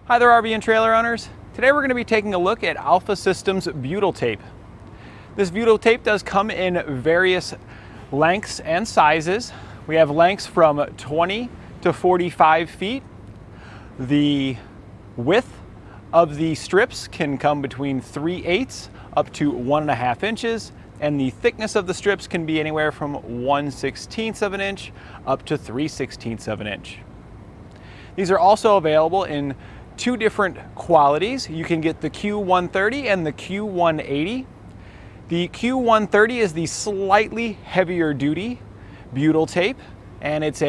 Hi there, RV and trailer owners. Today we're going to be taking a look at Alpha Systems Butyl Tape. This butyl tape does come in various lengths and sizes. We have lengths from 20 to 45 feet. The width of the strips can come between 3/8 up to 1.5 inches, and the thickness of the strips can be anywhere from 1/16 of an inch up to 3/16 of an inch. These are also available in two different qualities. You can get the Q130 and the Q180. The Q130 is the slightly heavier duty butyl tape, and it's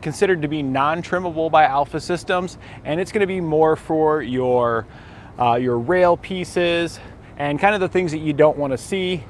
considered to be non-trimmable by Alpha Systems, and it's going to be more for your rail pieces and kind of the things that you don't want to see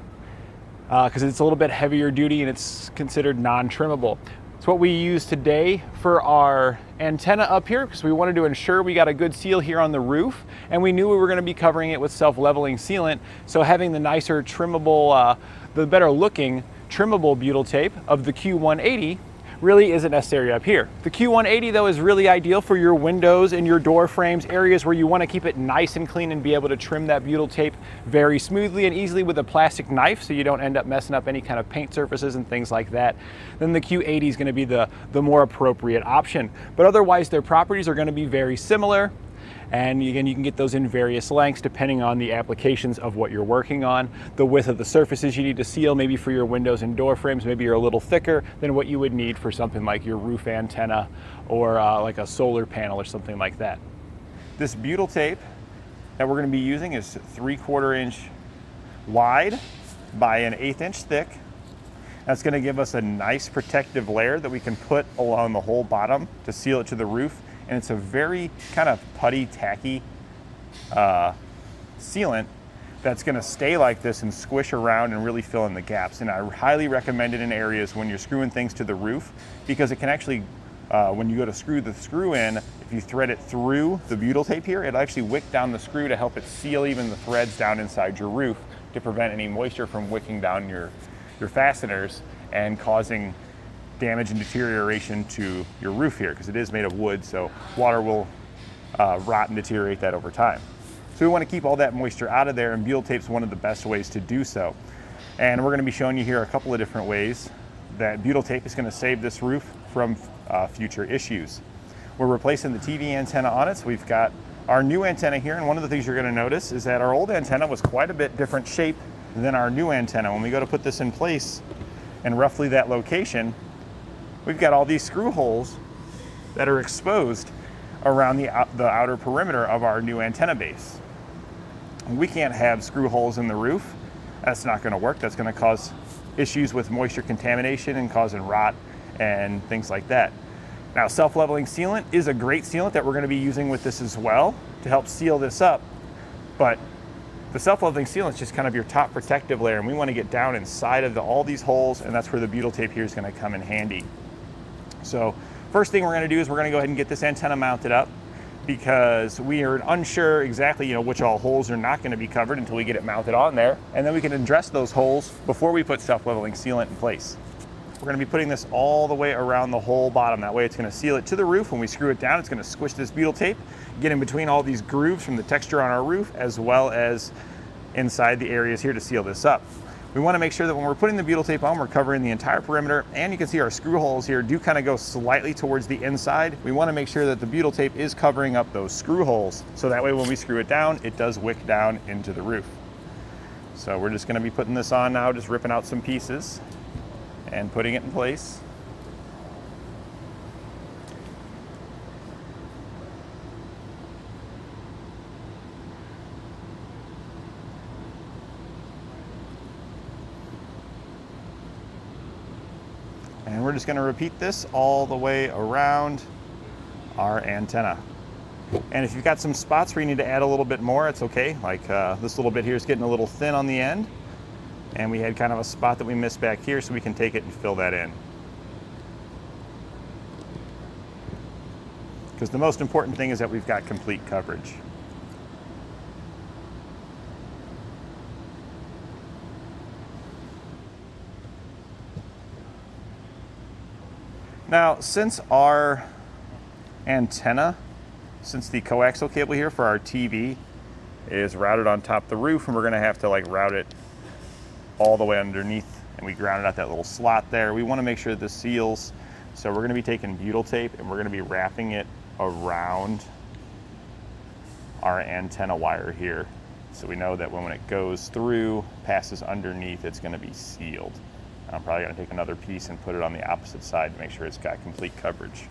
because it's a little bit heavier duty and it's considered non-trimmable. It's what we use today for our antenna up here because we wanted to ensure we got a good seal here on the roof, and we knew we were going to be covering it with self-leveling sealant, so having the nicer trimmable, the better looking trimmable butyl tape of the Q180 really isn't necessary up here. The Q180 though is really ideal for your windows and your door frames, areas where you want to keep it nice and clean and be able to trim that butyl tape very smoothly and easily with a plastic knife so you don't end up messing up any kind of paint surfaces and things like that. Then the Q80 is going to be the more appropriate option. But otherwise their properties are going to be very similar. And again, you can get those in various lengths depending on the applications of what you're working on. The width of the surfaces you need to seal, maybe for your windows and door frames, maybe you're a little thicker than what you would need for something like your roof antenna or like a solar panel or something like that. This butyl tape that we're going to be using is 3/4 inch wide by an 1/8 inch thick. That's going to give us a nice protective layer that we can put along the whole bottom to seal it to the roof. And it's a very kind of putty, tacky sealant that's going to stay like this and squish around and really fill in the gaps. And I highly recommend it in areas when you're screwing things to the roof, because it can actually, when you go to screw the screw in, if you thread it through the butyl tape here, it'll actually wick down the screw to help it seal even the threads down inside your roof to prevent any moisture from wicking down your fasteners and causing damage and deterioration to your roof here, because it is made of wood, so water will rot and deteriorate that over time. So we want to keep all that moisture out of there, and butyl tape is one of the best ways to do so. And we're going to be showing you here a couple of different ways that butyl tape is going to save this roof from future issues. We're replacing the TV antenna on it, so we've got our new antenna here, and one of the things you're going to notice is that our old antenna was quite a bit different shape than our new antenna. When we go to put this in place in roughly that location, we've got all these screw holes that are exposed around the outer perimeter of our new antenna base. We can't have screw holes in the roof. That's not going to work. That's going to cause issues with moisture contamination and causing rot and things like that. Now, self-leveling sealant is a great sealant that we're going to be using with this as well to help seal this up, but the self-leveling sealant is just kind of your top protective layer, and we want to get down inside of all these holes, and that's where the butyl tape here is going to come in handy. So first thing we're going to do is we're going to go ahead and get this antenna mounted up, because we are unsure exactly which all holes are not going to be covered until we get it mounted on there, and then we can address those holes before we put self-leveling sealant in place. We're going to be putting this all the way around the whole bottom. That way it's going to seal it to the roof. When we screw it down, it's going to squish this butyl tape, get in between all these grooves from the texture on our roof, as well as inside the areas here to seal this up. We want to make sure that when we're putting the butyl tape on, we're covering the entire perimeter, and you can see our screw holes here do kind of go slightly towards the inside. We want to make sure that the butyl tape is covering up those screw holes, so that way when we screw it down, it does wick down into the roof. So we're just going to be putting this on now, just ripping out some pieces and putting it in place. And we're just going to repeat this all the way around our antenna. And if you've got some spots where you need to add a little bit more, it's okay. Like this little bit here is getting a little thin on the end, and we had kind of a spot that we missed back here, so we can take it and fill that in. Because the most important thing is that we've got complete coverage. Now, since our antenna Since the coaxial cable here for our TV is routed on top of the roof, and we're gonna have to like route it all the way underneath, and we grounded out that little slot there. We wanna make sure this seals. So we're gonna be taking butyl tape and we're gonna be wrapping it around our antenna wire here. So we know that when it goes through, passes underneath, it's gonna be sealed. I'm probably gonna take another piece and put it on the opposite side to make sure it's got complete coverage.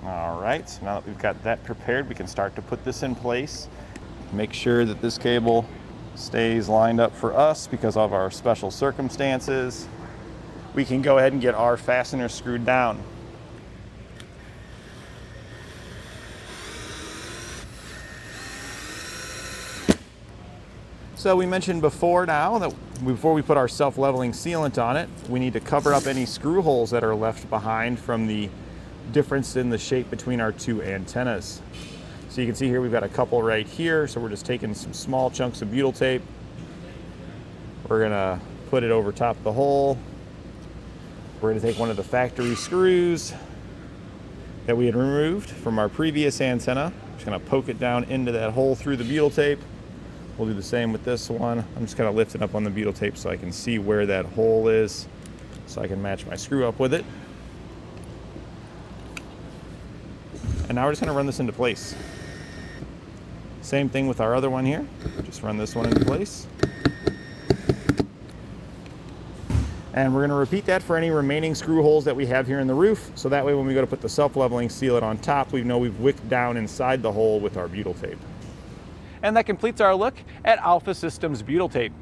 All right, so now that we've got that prepared, we can start to put this in place. Make sure that this cable stays lined up for us because of our special circumstances. We can go ahead and get our fastener screwed down. So we mentioned before now that before we put our self-leveling sealant on it, we need to cover up any screw holes that are left behind from the difference in the shape between our two antennas. So you can see here we've got a couple right here, so we're just taking some small chunks of butyl tape. We're gonna put it over top of the hole. We're gonna take one of the factory screws that we had removed from our previous antenna. Just gonna poke it down into that hole through the butyl tape. We'll do the same with this one. I'm just kind of lifting up on the butyl tape so I can see where that hole is, so I can match my screw up with it. And now we're just gonna run this into place. Same thing with our other one here. Just run this one into place. And we're gonna repeat that for any remaining screw holes that we have here in the roof. So that way when we go to put the self-leveling sealant on top, we know we've wicked down inside the hole with our butyl tape. And that completes our look at Alpha Systems butyl tape.